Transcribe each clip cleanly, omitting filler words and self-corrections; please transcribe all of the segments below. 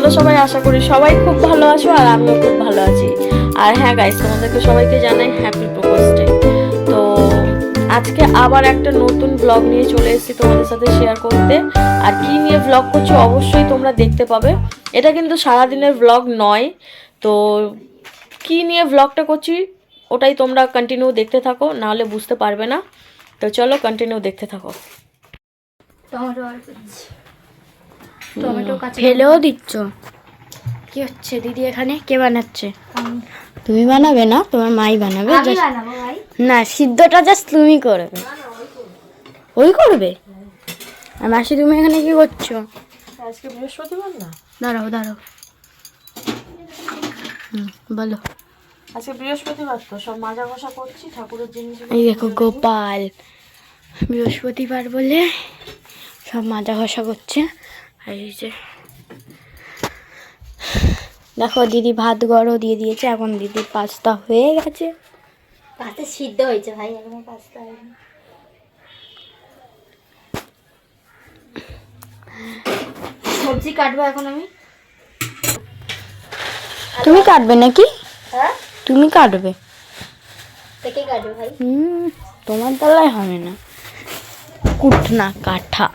তোমরা সবাই আশা করি সবাই খুব ভালো আছো আর আমিও খুব ভালো আছি। আর হ্যাঁ গাইস, তোমাদেরকে সবাইকে জানাই হ্যাপি প্রপোজ ডে। তো আজকে আবার একটা নতুন ব্লগ নিয়ে চলে এসেছি তোমাদের সাথে শেয়ার করতে। আর কি নিয়ে ব্লগ করছি অবশ্যই তোমরা দেখতে পাবে। এটা কিন্তু সারাদিনের ব্লগ নয়। তো কি নিয়ে ব্লগটা করছি ওটাই তোমরা কন্টিনিউ দেখতে থাকো, নাহলে বুঝতে পারবে না। তো চলো কন্টিনিউ দেখতে থাকো। টমেটো ফেলেও দিচ্ছ? কি হচ্ছে দিদি? এখানে কে বানাচ্ছে? তুমি বানাবে না, তোমার মাই বানাবে? না, সিদ্ধটা জাস্ট তুমি করবে। ওই করবে? আর মাসি তুমি এখানে কি করছো? আজকে বৃহস্পতিবার না? দাঁড়াও দাঁড়াও, বলো। আজকে বৃহস্পতিবার তো সব মাজা ঘষা করছি ঠাকুরের জিনিস। এই দেখো গোপাল বৃহস্পতিবার বলে সব মাজা ঘষা করছে। আর এই যে দেখো দিদি ভাত গড়ো দিয়ে দিয়েছে, এখন দিদির পাস্তা হয়ে গেছে। পাস্তা সিদ্ধ হয়েছে ভাই, এখনো পাস্তা হয়নি। সবজি কাটবো এখন আমি। তুমি কাটবে নাকি? হ্যাঁ, তুমি কাটবে? থেকে কাটবো ভাই। তোমার দ্বারাই হবে না, কুটনা কাঠা।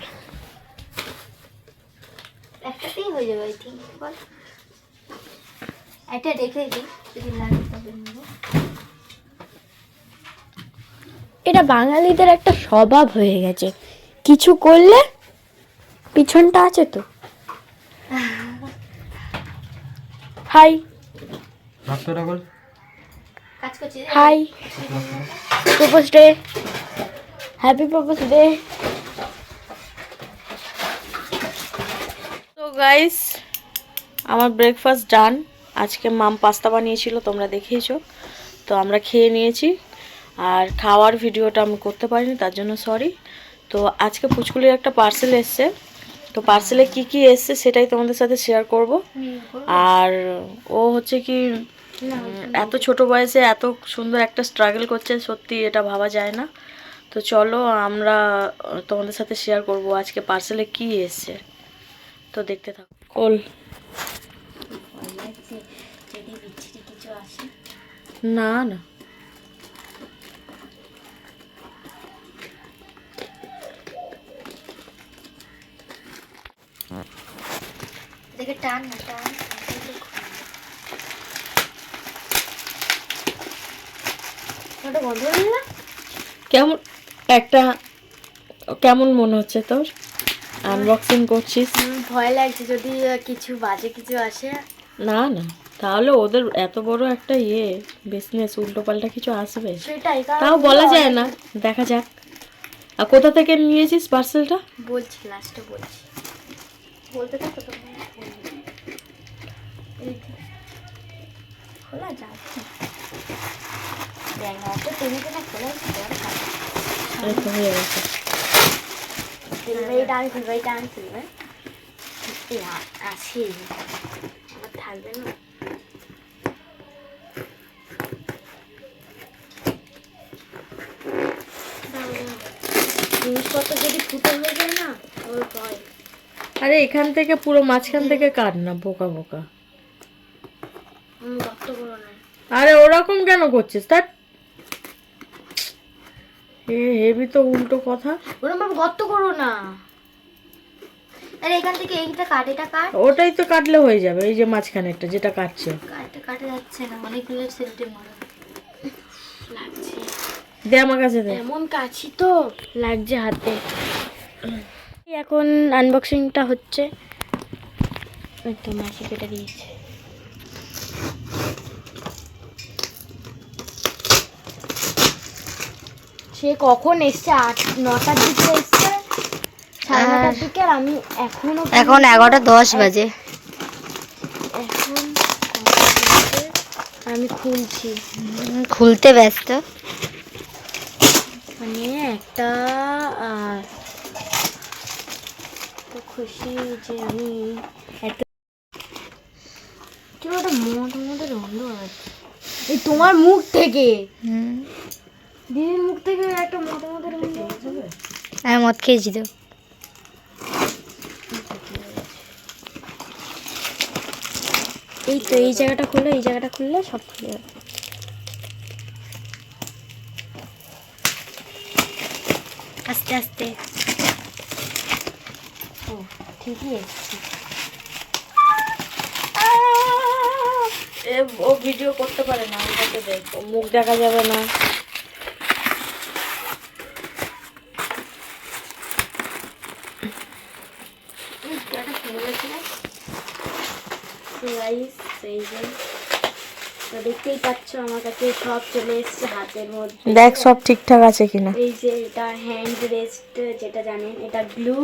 একটাতেই হয়ে যাবে আই থিঙ্ক। বল, এটা রেখে দিই, যদি লাগে তবে নেবো। এটা বাঙালিদের একটা স্বভাব হয়ে গেছে, কিছু করলে পিছনটা আছে তো। হাই কাজ করছি। Hi, propose day, happy propose day. তো গাইস, আমার ব্রেকফাস্ট ডান। আজকে মাম পাস্তা বানিয়েছিল, তোমরা দেখিয়েছো। তো আমরা খেয়ে নিয়েছি। আর খাওয়ার ভিডিওটা আমি করতে পারিনি, তার জন্য সরি। তো আজকে পুচকুলির একটা পার্সেল এসছে। তো পার্সেলে কি কি এসছে সেটাই তোমাদের সাথে শেয়ার করব। আর ও হচ্ছে কি এত ছোট বয়সে এত সুন্দর একটা স্ট্রাগল করছে, সত্যি এটা ভাবা যায় না। তো চলো আমরা তোমাদের সাথে শেয়ার করব আজকে পার্সেলে কি এসছে। তো দেখতে থাকো। কোল যদি বিচ্ছিরি কিছু আসে। না না, দেখে টান না, টান। ওটা বন্ধ করলি না? কেমন একটা কেমন মনে হচ্ছে তোর আনবক্সিং করছিস? ভয় লাগছে যদি কিছু বাজে কিছু আসে। না না, তাহলে ওদের এত বড় একটা বিজনেস, উল্টো পাল্টা কিছু আসবে, সেটাই, তাও বলা যায় না। দেখা যাক। আর কোথা থেকে নিয়েছিস পার্সেলটা? বলছি লাস্টে বলছি। বলতে থাকো তো। খোলা যাচ্ছে দেখ না, তো তুমি তো না খোলা এই তো হয়ে গেছে। এটা আমি খুলবো, এটা আমি খুলবে। আছে আমার থাকবে না। জিনিসপত্র যদি ফুটো হয়ে যায় না ওর ভয়। আরে এখান থেকে পুরো মাঝখান থেকে কাট না, বোকা বোকা। রক্ত করো না। আরে ওরকম কেন করছিস? তার হেভি তো উল্টো কথা। ওরকম ভাবে গর্ত করো না। আরে এখান থেকে এইটা কাট, এটা কাট। ওটাই তো কাটলে হয়ে যাবে। এই যে মাঝখানেরটা যেটা কাটছে, কাটা যাচ্ছে না, অনেকগুলো সেলটে মারো লাগছে। দে আমার কাছে দে। এমন কাছি তো লাগছে হাতে। এখন আনবক্সিংটা হচ্ছে। তো মাসি কেটে দিয়েছে। সে কখন এসছে? 9টার দিকে এসছে, 9:30টার দিকে। আর আমি এখন 11:10 বাজে। এখন আমি খুলছি, খুলতে ব্যস্ত। মানে একটা তো খুশি যে আমি একটা কি ওটা মোটা রন্ধ আছে এই তোমার মুখ থেকে। দিদির মুখ থেকে একটা মোটা রন্ধ আছে। আমি মদ খেয়েছি তো। এই তো এই জায়গাটা খুললে সব খুলে যাবে। আস্তে আস্তে। ও ঠিকই এসছে। ও ভিডিও করতে পারে না, ওটাকে দেখ, ও মুখ দেখা যাবে না। তো দেখতেই পাচ্ছ আমার কাছে সব চলে এসছে হাতের মধ্যে। দেখ সব ঠিকঠাক আছে কিনা। এই যে এটা হ্যান্ড রেস্ট, যেটা জানেন, এটা গ্লু,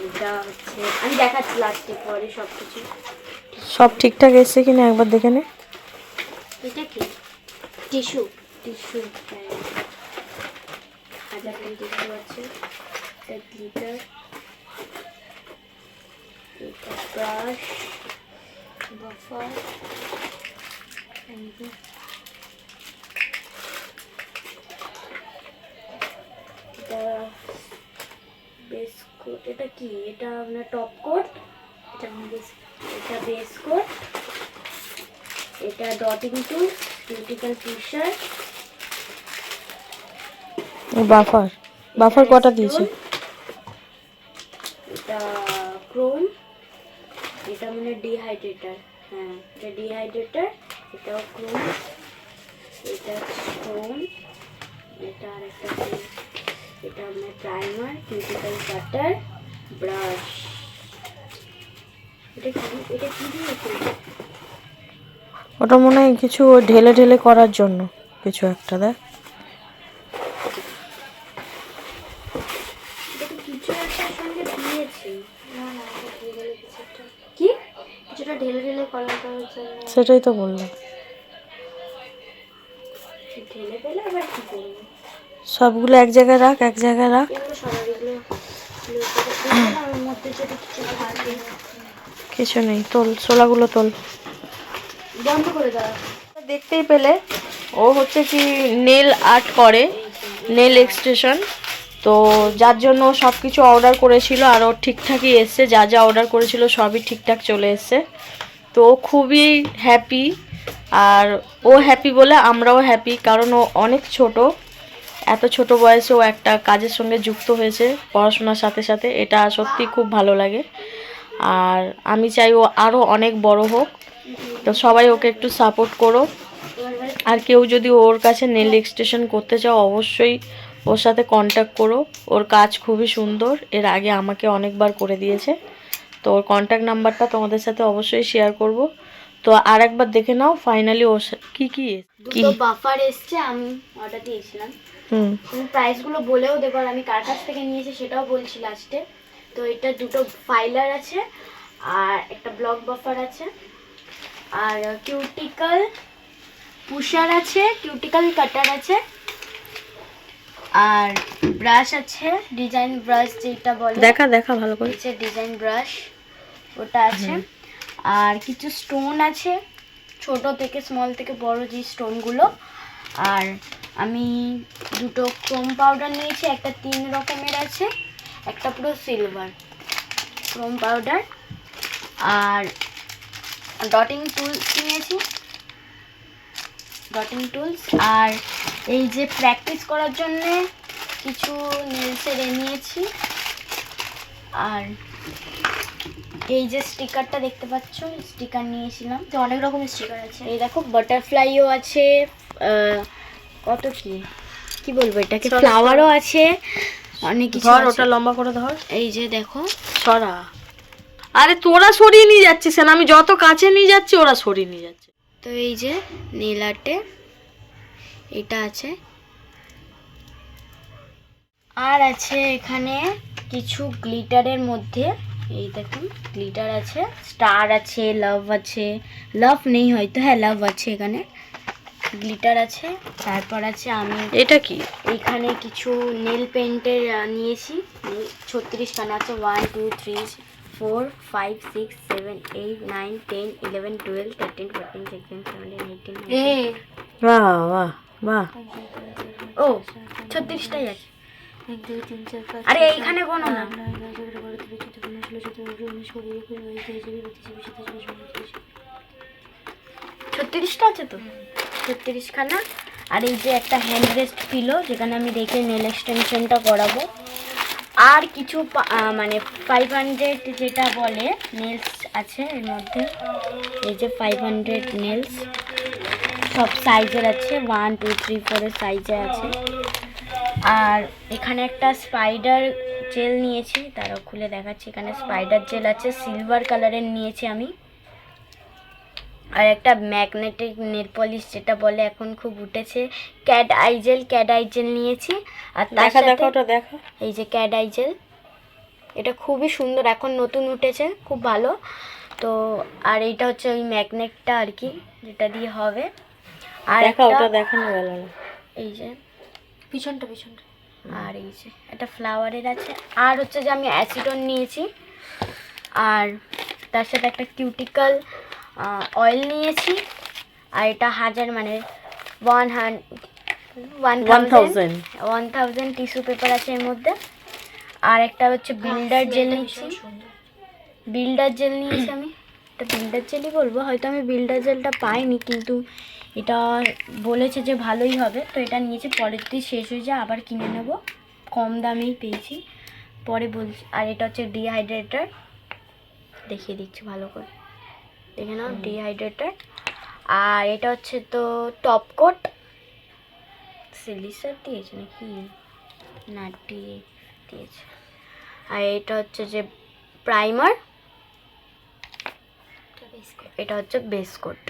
এটা হচ্ছে আমি দেখাচ্ছি লাস্টে পরে সব কিছু। সব ঠিকঠাক এসছে কিনা একবার দেখে নে। এটা কি? টিস্যু। হাজার টিস্যু আছে। এটা গ্লিটার, এটা ব্রাশ, বাফার, এটা বেস কোট। এটা কি? এটা আপনার টপ কোট, এটা বেস কোট, এটা ডটিং টুল, কিউটিকল পুশার, বাফার কটা দিয়েছে? এটা ক্রোম, এটা মানে ডিহাইড্রেটার। হ্যাঁ, এটা ডিহাইড্রেটার, এটাও ক্রোম, এটা স্টোন, এটা আর একটা, এটা আপনার প্রাইমার, কিউটিকল কাটার, ব্রাশ। এটা কি দিয়েছে? ওটা মনে হয় কিছু ঢেলে ঢেলে করার জন্য কিছু একটা। দেখ কিছু একটা সঙ্গে দিয়েছে। কি কিছুটা ঢেলে ঢেলে করার জন্য? সেটাই তো বললাম। ঢেলে ফেলে আবার কি করবো? সবগুলো এক জায়গায় রাখ, এক জায়গায় রাখ। এগুলো সরাগুলো ওর মধ্যে যদি কিছু থাকে। কিছু নেই, তোল ছোলাগুলো তোল। বন্ধ করে দাও। দেখতেই পেলে ও হচ্ছে কি নেল আর্ট করে, নেল এক্সটেনশন। তো যার জন্য সব কিছু অর্ডার করেছিল আর ও ঠিকঠাকই এসছে, যা যা অর্ডার করেছিল সবই ঠিকঠাক চলে এসছে। তো ও খুবই হ্যাপি, আর ও হ্যাপি বলে আমরাও হ্যাপি, কারণ ও অনেক ছোট, এত ছোট বয়সে ও একটা কাজের সঙ্গে যুক্ত হয়েছে পড়াশোনার সাথে সাথে। এটা সত্যি খুব ভালো লাগে, আর আমি চাই ও আরও অনেক বড় হোক। তো সবাই ওকে একটু সাপোর্ট করো, আর কেউ যদি ওর কাছে নেল এক্সটেনশন করতে চাও অবশ্যই ওর সাথে কন্ট্যাক্ট করো। ওর কাজ খুবই সুন্দর, এর আগে আমাকে অনেকবার করে দিয়েছে। তো ওর কন্ট্যাক্ট নাম্বারটা তোমাদের সাথে অবশ্যই শেয়ার করব। তো আর একবার দেখে নাও ফাইনালি ওর কি কি দুটো বাফার এসছে, আমি অর্ডার দিয়েছিলাম। তুমি প্রাইসগুলো বলেও দেবো, আর আমি কার কাছ থেকে নিয়েছি সেটাও বলছি লাস্টে। তো এটা দুটো ফাইলার আছে, আর একটা ব্লক বাফার আছে, আর কিউটিকল পুশার আছে, কিউটিকল কাটার আছে, আর ব্রাশ আছে, ডিজাইন ব্রাশ যেটা বলে। দেখা ভালো করে। ডিজাইন ব্রাশ ওটা আছে, আর কিছু স্টোন আছে, ছোট থেকে স্মল থেকে বড় যে স্টোনগুলো। আর আমি দুটো ক্রোম পাউডার নিয়েছি, একটা 3 রকমের আছে, একটা পুরো সিলভার ক্রোম পাউডার, আর ডটিং টুলস নিয়েছি, আর এই যে প্র্যাকটিস করার জন্য কিছু নেলসের নিয়েছি, আর এই যে স্টিকারটা দেখতে পাচ্ছ, স্টিকার নিয়েছিলাম। তো অনেক রকমের স্টিকার আছে, এই দেখো বাটারফ্লাইও আছে, কত কি বলবো এটাকে, ফ্লাওয়ারও আছে, অনেক কিছু। ধর ওটা লম্বা করে ধর, এই যে দেখো। সরা, আরে তোরা সরিয়ে নিয়ে যাচ্ছিস না, আমি যত কাছে নিয়ে যাচ্ছি ওরা সরিয়ে নিয়ে যাচ্ছে। তো এই যে নেল আর্টে এটা আছে, আর আছে এখানে কিছু গ্লিটারের মধ্যে, এই দেখুন গ্লিটার আছে, স্টার আছে, লাভ আছে, লাভ নেই হয়তো, হ্যাঁ লাভ আছে, এখানে গ্লিটার আছে। তারপর আছে আমি এটা কি, এখানে কিছু নেল পেন্টের নিয়েছি, 36খানা আছে, 1 2 3 4 5 6 7 8 9 10 11 12 13 14 16 17 18 19। বাহ বাহ বাহ, ও 36টাই আছে। 1 2 3 4 5 আরে এইখানে কোনো না, 36টা আছে তো, 36খানা। আর এই যে একটা হ্যান্ড রেস্ট পিলো, যেখানে আমি রেখে নেল এক্সটেনশনটা করাবো। আর কিছু মানে 500 যেটা বলে নেলস আছে এর মধ্যে। এই যে 500 নেলস, সব সাইজের আছে, 1 2 3 4 এর সাইজে আছে। আর এখানে একটা স্পাইডার জেল নিয়েছি, তারও খুলে দেখাচ্ছি। এখানে স্পাইডার জেল আছে, সিলভার কালারের নিয়েছি আমি। আর একটা ম্যাগনেটিক নেল পলিশ যেটা বলে এখন খুব উঠেছে, ক্যাড আই জেল নিয়েছি। আর তার সাথে ওটা দেখা, এই যে ক্যাড আই জেল, এটা খুবই সুন্দর, এখন নতুন উঠেছে, খুব ভালো। তো আর এইটা হচ্ছে ওই ম্যাগনেটটা আর কি, যেটা দিয়ে হবে। আর ওটা দেখানো গেল না, এই যে পিছনটা। আর এই যে একটা ফ্লাওয়ারের আছে। আর হচ্ছে যে আমি অ্যাসিডন নিয়েছি। আর তার সাথে একটা কিউটিক্যাল অয়েল নিয়েছি। আর এটা 1000 মানে 1000 টিস্যু পেপার আছে এর মধ্যে। আর একটা হচ্ছে বিল্ডার জেল নিয়েছি। আমি এটা বিল্ডার জেলই বলবো, হয়তো আমি বিল্ডার জেলটা পাইনি, কিন্তু এটা বলেছে যে ভালোই হবে, তো এটা নিয়েছি। পরে যদি শেষ হয়ে যায় আবার কিনে নেব, কম দামেই পেয়েছি, পরে বলছি। আর এটা হচ্ছে ডিহাইড্রেটার, দেখিয়ে দিচ্ছি ভালো করে, দেখে নাও, ডিহাইড্রেটার। আর এটা হচ্ছে তো টপ কোট, সিলিসার দিয়েছে নাকি না দিয়েছে। আর এটা হচ্ছে যে প্রাইমার, এটা হচ্ছে বেস কোট।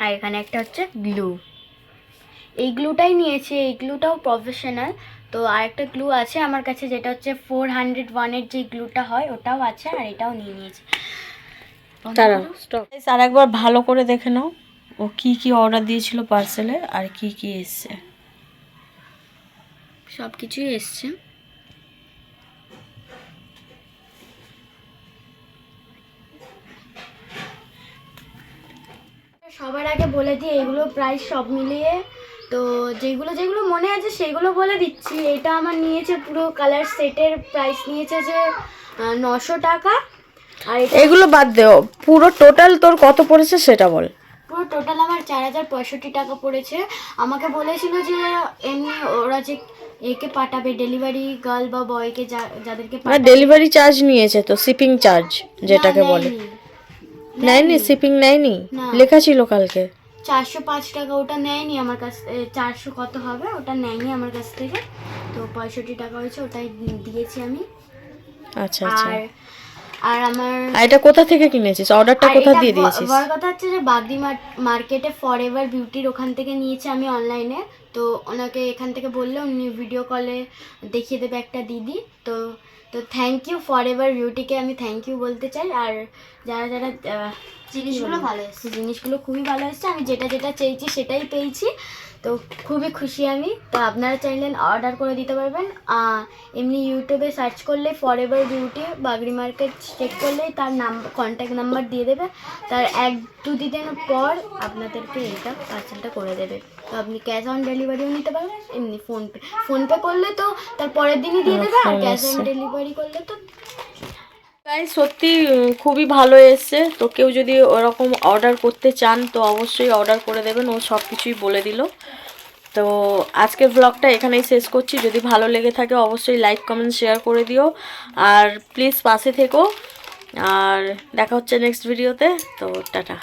আর এখানে একটা হচ্ছে গ্লু, এই গ্লুটাই নিয়েছি, এই গ্লুটাও প্রফেশনাল। তো আরেকটা গ্লু আছে আমার কাছে, যেটা হচ্ছে 401-এর যে গ্লুটা হয় ওটাও আছে, আর এটাও নিয়ে নিয়েছি। আর একবার ভালো করে দেখে নাও ও কি কি অর্ডার দিয়েছিল পার্সেলে, আর কি কি এসছে। সব কিছুই এসছে। সবার আগে বলে দিই এগুলো প্রাইস সব মিলিয়ে, তো যেগুলো যেগুলো মনে আছে সেগুলো বলে দিচ্ছি। এটা আমার নিয়েছে পুরো কালার সেটের প্রাইস নিয়েছে যে 900 টাকা। আর এগুলো বাদ দেও, পুরো টোটাল তোর কত পড়েছে সেটা বল। পুরো টোটাল আমার 4065 টাকা পড়েছে। আমাকে বলেছিল যে এমনি ওরা যে একে পাঠাবে, ডেলিভারি গার্ল বা বয়কে, যাদেরকে ডেলিভারি চার্জ নিয়েছে তো, শিপিং চার্জ যেটাকে বলে। নেয়নি, শিপিং নেয়নি, লেখা ছিল কালকে 405 টাকা, ওটা নেয়নি আমার কাছ, 400 কত হবে ওটা নেয়নি আমার কাছ থেকে। তো 65 টাকা হয়েছে, ওটাই দিয়েছি আমি। আচ্ছা আচ্ছা। আর আমার এটা কোথা থেকে কিনেছিস, অর্ডারটা কোথা দিয়ে দিয়েছিস? বড় কথা হচ্ছে যে বাগদি মার্কেটে ফরএভার বিউটির ওখান থেকে নিয়েছি আমি অনলাইনে। তো ওনাকে এখান থেকে বললে উনি ভিডিও কলে দেখিয়ে দেবে একটা দিদি। তো থ্যাংক ইউ ফরএভার বিউটিকে, আমি থ্যাংক ইউ বলতে চাই। আর যারা যারা জিনিসগুলো ভালো এসছে, জিনিসগুলো খুবই ভালো এসছে, আমি যেটা যেটা চেয়েছি সেটাই পেয়েছি। তো খুবই খুশি আমি। তো আপনারা চাইলে অর্ডার করে দিতে পারবেন। এমনি ইউটিউবে সার্চ করলে forever beauty Bagri market check করলেই তার কন্ট্যাক্ট নাম্বার দিয়ে দেবে। তার 1-2 দিনের পর আপনাদেরকে এটা পার্সেলটা করে দেবে। তো আপনি ক্যাশ অন ডেলিভারিও নিতে পারবেন, এমনি ফোনপে করলে তো তার পরের দিনই দিয়ে দেবে, আর ক্যাশ অন ডেলিভারি করলে তো। সত্যি খুবই ভালো এসছে। তো কেউ যদি ওরকম অর্ডার করতে চান তো অবশ্যই অর্ডার করে দেবেন, ও সব কিছুই বলে দিল। তো আজকের ব্লগটা এখানেই শেষ করছি। যদি ভালো লেগে থাকে অবশ্যই লাইক কমেন্ট শেয়ার করে দিও, আর প্লিজ পাশে থেকো। আর দেখা হচ্ছে নেক্সট ভিডিওতে। তো টাটা।